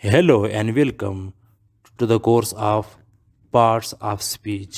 Hello and welcome to the course of Parts of Speech.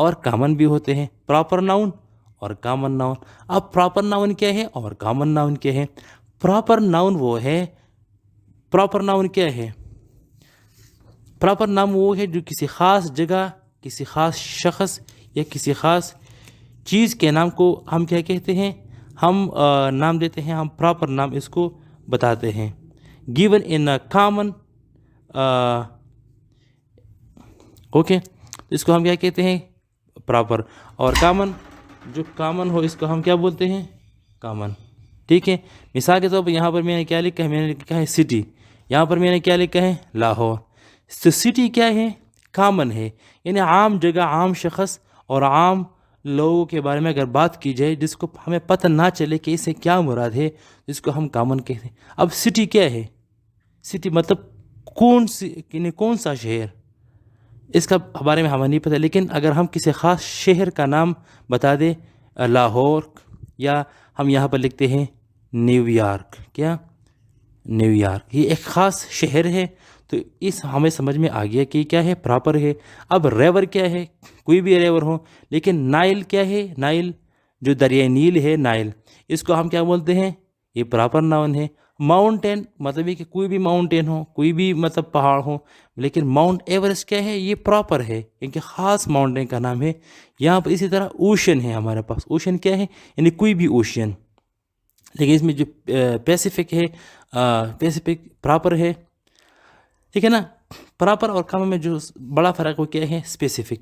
اور common بھی ہوتے ہیں، پراپر ناؤن اور کامن ناؤن۔ اب پراپر ناؤن کیا ہے اور کامن ناؤن کیا ہے؟ پراپر ناؤن وہ ہے، پراپر ناؤن کیا ہے؟ پراپر نام وہ ہے جو کسی خاص جگہ، کسی خاص شخص یا کسی خاص چیز کے نام کو ہم کیا کہتے ہیں؟ ہم نام دیتے ہیں، ہم پراپر نام اس کو بتاتے ہیں۔ given in a common okay, تو اس کو ہم کیا کہتے ہیں؟ پراپر۔ اور کامن، جو کامن ہو اس کو ہم کیا بولتے ہیں؟ کامن، ٹھیک ہے۔ مثال کے طور پر یہاں پر میں نے کیا لکھا ہے؟ میں نے لکھا ہے سٹی، یہاں پر میں نے کیا لکھا ہے؟ لاہور۔ تو سٹی کیا ہے؟ کامن ہے، یعنی عام جگہ، عام شخص اور عام لوگوں کے بارے میں اگر بات کی جائے جس کو ہمیں پتہ نہ چلے کہ اس سے کیا مراد ہے، جس کو ہم کامن کہتے ہیں۔ اب سٹی کیا ہے؟ سٹی مطلب کون سی، یعنی کون سا شہر، اس کا بارے میں ہمیں نہیں پتہ، لیکن اگر ہم کسی خاص شہر کا نام بتا دیں، لاہور، یا ہم یہاں پر لکھتے ہیں نیو یارک، کیا؟ نیو یارک، یہ ایک خاص شہر ہے، تو اس ہمیں سمجھ میں آ گیا کہ کیا ہے؟ پراپر ہے۔ اب ریور کیا ہے؟ کوئی بھی ریور ہو، لیکن نائل کیا ہے؟ نائل، جو دریائے نیل ہے، نائل، اس کو ہم کیا بولتے ہیں؟ یہ پراپر ناؤن ہے۔ ماؤنٹین مطلب یہ کہ کوئی بھی ماؤنٹین ہو، کوئی بھی مطلب پہاڑ ہو، لیکن ماؤنٹ ایورسٹ کیا ہے؟ یہ پراپر ہے، کیونکہ خاص ماؤنٹین کا نام ہے۔ یہاں پر اسی طرح اوشن ہے ہمارے پاس، اوشن کیا ہے؟ یعنی کوئی بھی اوشن، لیکن اس میں جو پیسیفک ہے، پیسیفک پراپر ہے، ٹھیک ہے نا۔ پراپر اور کامن میں جو بڑا فرق وہ کیا ہے؟ Specific,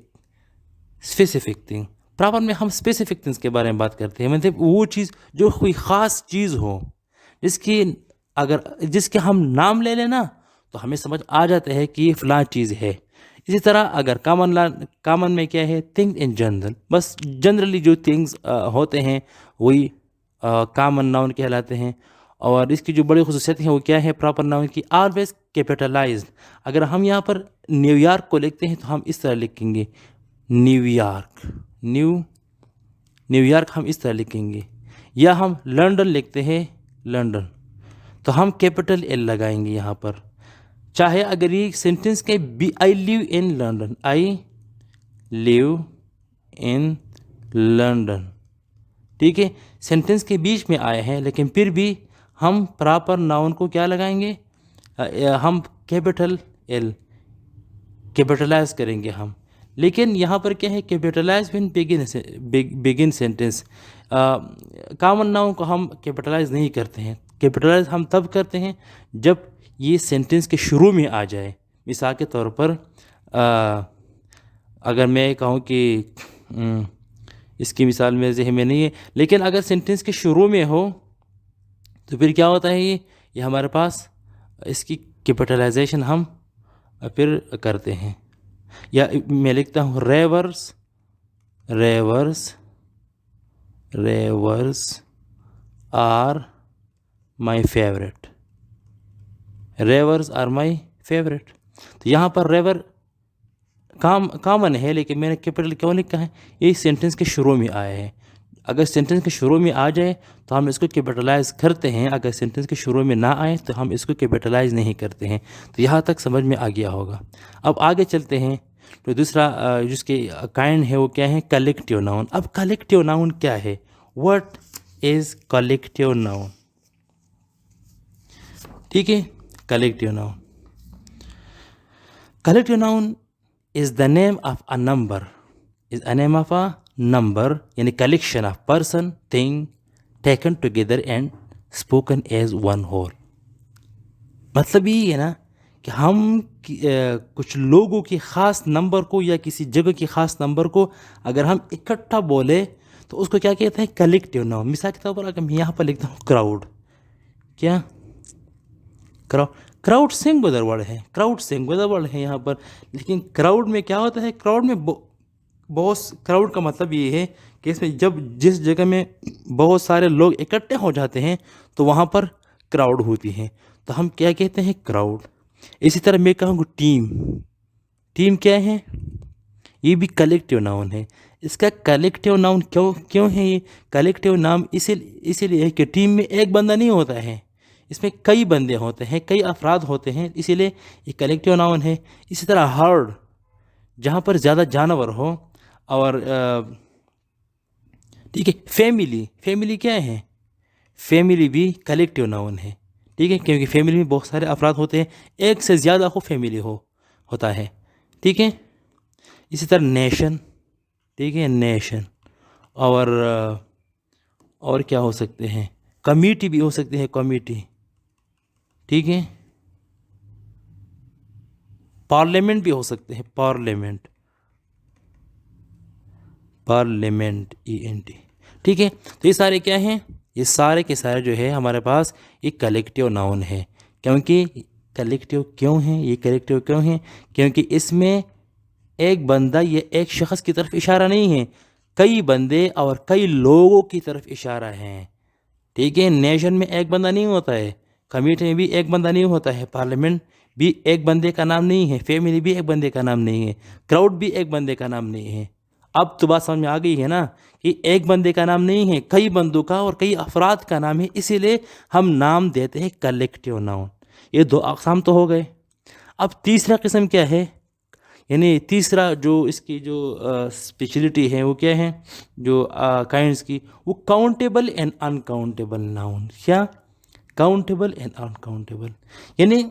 specific thing. پراپر میں ہم اسپیسیفک تھنگس کے بارے میں بات کرتے ہیں، مطلب وہ چیز جو کوئی خاص چیز ہو، جس کے ہم نام لے لیں نا تو ہمیں سمجھ آ جاتا ہے کہ یہ فلاں چیز ہے۔ اسی طرح اگر کامن میں کیا ہے؟ تھنگ ان جنرل، بس جنرلی جو تھنگس ہوتے ہیں وہی کامن ناؤن کہلاتے ہیں۔ اور اس کی جو بڑی خصوصیت ہے وہ کیا ہے پراپر ناؤن کی؟ Always capitalised. اگر ہم یہاں پر نیو یارک کو لکھتے ہیں تو ہم اس طرح لکھیں گے نیو یارک، نیو یارک ہم اس طرح لکھیں گے۔ یا ہم لنڈن لکھتے ہیں لنڈن، تو ہم کیپٹل ایل لگائیں گے یہاں پر، چاہے اگر یہ سینٹنس کے آئی لیو in London, I leave in London, ٹھیک ہے، سینٹنس کے بیچ میں آئے ہیں، لیکن پھر بھی ہم پراپر ناؤن کو کیا لگائیں گے؟ ہم کیپٹل ایل، کیپٹلائز کریں گے ہم۔ لیکن یہاں پر کیا ہے؟ Capitalize when begin sentence. Common noun کو ہم کیپٹلائز نہیں کرتے ہیں، کیپٹلائز ہم تب کرتے ہیں جب یہ سینٹنس کے شروع میں آ جائے۔ مثال کے طور پر اگر میں کہوں کہ اس کی مثال میرے ذہن میں نہیں ہے، لیکن اگر سینٹنس کے شروع میں ہو تو پھر کیا ہوتا ہے؟ یہ ہمارے پاس اس کی کیپٹلائزیشن ہم پھر کرتے ہیں۔ یا میں لکھتا ہوں rivers, rivers, rivers are my favourite, rivers are my favourite. تو یہاں پر ریور کامن ہے، لیکن میں نے کیپٹل کیوں لکھا ہے؟ یہ سینٹنس کے شروع میں آیا ہے۔ اگر سینٹنس کے شروع میں آ جائے تو ہم اس کو کیپٹلائز کرتے ہیں، اگر سینٹنس کے شروع میں نہ آئے تو ہم اس کو کیپٹلائز نہیں کرتے ہیں۔ تو یہاں تک سمجھ میں آ گیا ہوگا۔ اب آگے چلتے ہیں، تو دوسرا جس کے کائنڈ ہے وہ کیا ہے؟ Collective noun. اب کلیکٹیو ناؤن کیا ہے؟ What is collective noun? ٹھیک ہے، collective noun, collective noun is the name of a number, is a name of a number، یعنی collection of person, thing taken together and spoken as one whole۔ مطلب یہ ہے نا کہ ہم کچھ لوگوں کی خاص نمبر کو یا کسی جگہ کی خاص نمبر کو اگر ہم اکٹھا بولے تو اس کو کیا کہتے ہیں؟ Collective noun. مثال کے طور پر اگر میں یہاں پر لکھتا ہوں کراؤڈ، کیا؟ کراؤڈ سنگولر ورڈ ہے، کراؤڈ سنگولر ورڈ ہے یہاں پر، لیکن کراؤڈ میں کیا ہوتا ہے؟ کراؤڈ میں بہت، کراؤڈ کا مطلب یہ ہے کہ اس میں جب جس جگہ میں بہت سارے لوگ اکٹھے ہو جاتے ہیں تو وہاں پر کراؤڈ ہوتی ہے، تو ہم کیا کہتے ہیں؟ کراؤڈ۔ اسی طرح میں کہوں گا ٹیم، ٹیم کیا ہے؟ یہ بھی کلیکٹیو ناؤن ہے۔ اس کا کلیکٹیو ناؤن کیوں ہے؟ یہ کلیکٹیو نام اسی لیے ہے کہ ٹیم میں ایک بندہ نہیں ہوتا ہے، اس میں کئی بندے ہوتے ہیں، کئی افراد ہوتے ہیں، اسی لیے یہ کلیکٹیو ناؤن ہے۔ اسی طرح ہرڈ، جہاں پر زیادہ جانور ہو، اور ٹھیک ہے. فیملی کیا ہے؟ فیملی بھی کلیکٹیو ناؤن ہے. ٹھیک ہے، کیونکہ فیملی میں بہت سارے افراد ہوتے ہیں، ایک سے زیادہ فیملی ہوتا ہے. ٹھیک ہے. اسی طرح نیشن. ٹھیک ہے، نیشن. اور کیا ہو سکتے ہیں؟ کمیٹی بھی ہو سکتے ہیں، کمیٹی. ٹھیک ہے. پارلیمنٹ بھی ہو سکتے ہیں، پارلیمنٹ ENT. ٹھیک ہے. تو یہ سارے کیا ہیں؟ یہ سارے کے سارے جو ہے ہمارے پاس یہ کلیکٹیو ناؤن ہے. کیونکہ کلیکٹیو کیوں ہیں؟ یہ کلیکٹیو کیوں ہیں؟ کیونکہ اس میں ایک بندہ یا ایک شخص کی طرف اشارہ نہیں ہے، کئی بندے اور کئی لوگوں کی طرف اشارہ ہیں. ٹھیک ہے. نیشن میں ایک بندہ نہیں ہوتا ہے، کمیٹی میں بھی ایک بندہ نہیں ہوتا ہے، پارلیمنٹ بھی ایک بندے کا نام نہیں ہے، فیملی بھی ایک بندے کا نام نہیں ہے، کراؤڈ بھی ایک بندے کا نام نہیں ہے. اب تو بات سمجھ میں آ گئی ہے نا کہ ایک بندے کا نام نہیں ہے، کئی بندوں کا اور کئی افراد کا نام ہے، اسی لیے ہم نام دیتے ہیں کلیکٹیو ناؤن. یہ 2 اقسام تو ہو گئے. اب تیسرا قسم کیا ہے؟ یعنی تیسرا جو اس کی جو اسپیشلٹی ہے وہ کیا ہے؟ جو کائنڈس کی، وہ کاؤنٹیبل اینڈ انکاؤنٹیبل ناؤن. کیا؟ Countable and uncountable. یعنی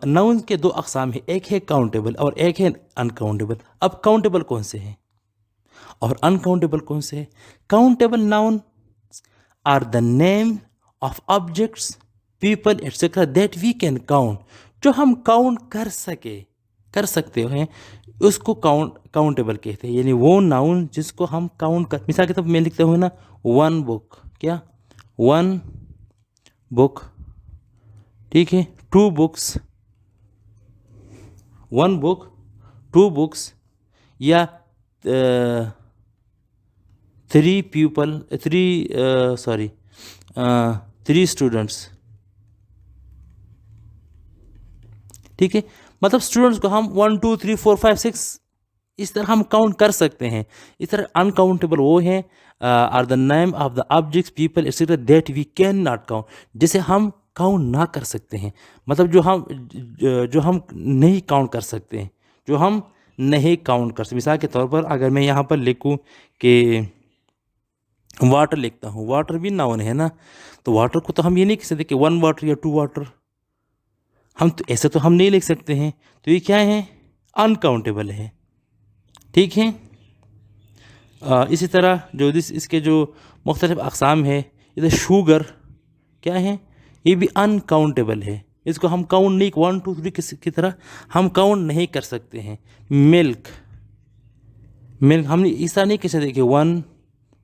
ناؤن کے 2 اقسام ہیں، ایک ہے کاؤنٹیبل اور ایک ہے انکاؤنٹیبل. اب کاؤنٹیبل کون سے ہیں اور انکاؤنٹیبل کون سے ہیں؟ Countable noun are the name of objects, people etcetera that we can count. جو ہم کاؤنٹ کر سکتے ہیں اس کو کاؤنٹیبل کہتے ہیں. یعنی وہ ناؤن جس کو ہم کاؤنٹ مثال کے طور پر میں لکھتا ہوں نا 1 بک. کیا؟ 1 بک. ٹھیک ہے. 2 بکس. 1 بک 2 بکس یا 3 پیپل 3 اسٹوڈنٹس. ٹھیک ہے. مطلب اسٹوڈنٹس کو ہم 1 2 3 4 5 6 اس طرح ہم کاؤنٹ کر سکتے ہیں. اس طرح انکاؤنٹیبل وہ ہیں are the name of the objects people etcetera that we can not count, جسے ہم کاؤنٹ نہ کر سکتے ہیں. مطلب جو ہم نہیں کاؤنٹ کر سکتے ہیں، جو ہم نہیں کاؤنٹ کر سکتے. مثال کے طور پر اگر میں یہاں پر لکھوں کہ واٹر لکھتا ہوں، واٹر بھی ناؤن ہے نا، تو واٹر کو تو ہم یہ نہیں کہہ سکتے کہ 1 واٹر یا 2 واٹر. ہم تو ایسے تو ہم نہیں لکھ سکتے ہیں. تو یہ کیا ہے؟ انکاؤنٹیبل ہے. ٹھیک ہے. اسی طرح جو اس کے جو مختلف اقسام ہے، جیسے شوگر کیا ہے؟ یہ بھی انکاؤنٹیبل ہے. اس کو ہم کاؤنٹ نہیں 1 2 3 کی طرح ہم کاؤنٹ نہیں کر سکتے ہیں. ملک ہم نے اس طرح نہیں کہہ سکتے کہ 1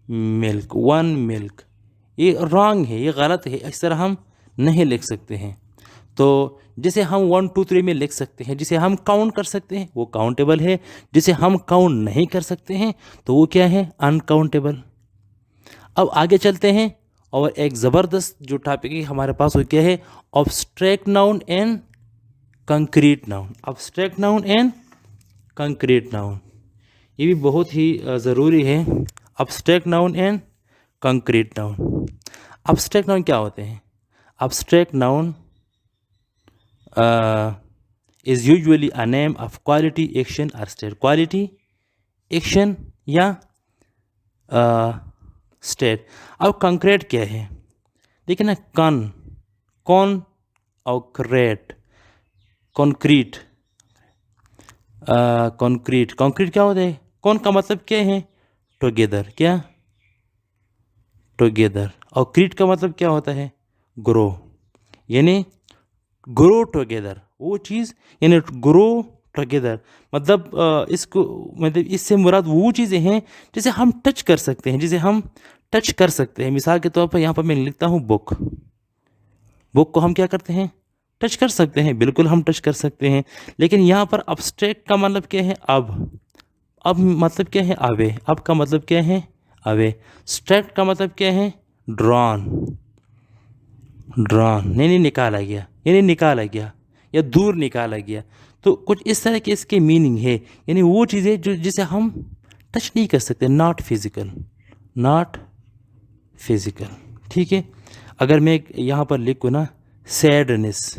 ملک. یہ رانگ ہے، یہ غلط ہے، اس طرح ہم نہیں لکھ سکتے ہیں. تو جسے ہم 1 2 3 میں لکھ سکتے ہیں، جسے ہم کاؤنٹ کر سکتے ہیں وہ کاؤنٹیبل ہے، جسے ہم کاؤنٹ نہیں کر سکتے ہیں تو وہ کیا ہے؟ انکاؤنٹیبل. اب آگے چلتے ہیں اور ایک زبردست جو ٹاپک ہے ہمارے پاس وہ کیا ہے؟ Abstract noun and concrete noun. Abstract noun and concrete noun یہ بھی بہت ہی ضروری ہے. Abstract noun and concrete noun. Abstract noun کیا ہوتے ہیں؟ Abstract noun is usually a name of quality, action or state. quality, action یا state. اب کنکریٹ کیا ہے؟ دیکھیں نا، کون اور کنکریٹ کیا ہوتا ہے؟ کون کا مطلب کیا ہے؟ ٹوگیدر. کیا؟ ٹوگیدر. اور کریٹ کا مطلب کیا ہوتا ہے؟ گرو. یعنی گرو ٹوگیدر وہ چیز، یعنی گرو ٹوگیدر مطلب اس سے مراد وہ چیزیں ہیں جسے ہم ٹچ کر سکتے ہیں. مثال کے طور پر یہاں پر میں لکھتا ہوں بک کو ہم کیا کرتے ہیں؟ ٹچ کر سکتے ہیں. بالکل ہم ٹچ کر سکتے ہیں. لیکن یہاں پر ابسٹریکٹ کا مطلب کیا ہے؟ اب مطلب کیا ہے؟ اب کا مطلب کیا ہے؟ اسٹریکٹ کا مطلب کیا ہے؟ ڈران نہیں نکالا گیا، یعنی نکالا گیا یا دور نکالا گیا. تو کچھ اس طرح کے اس کے میننگ ہے. یعنی وہ چیزیں جسے ہم ٹچ نہیں کر سکتے، ناٹ فزیکل. ٹھیک ہے. اگر میں یہاں پر لکھوں نا sadness,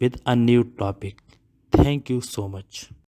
with a new topic. Thank you so much.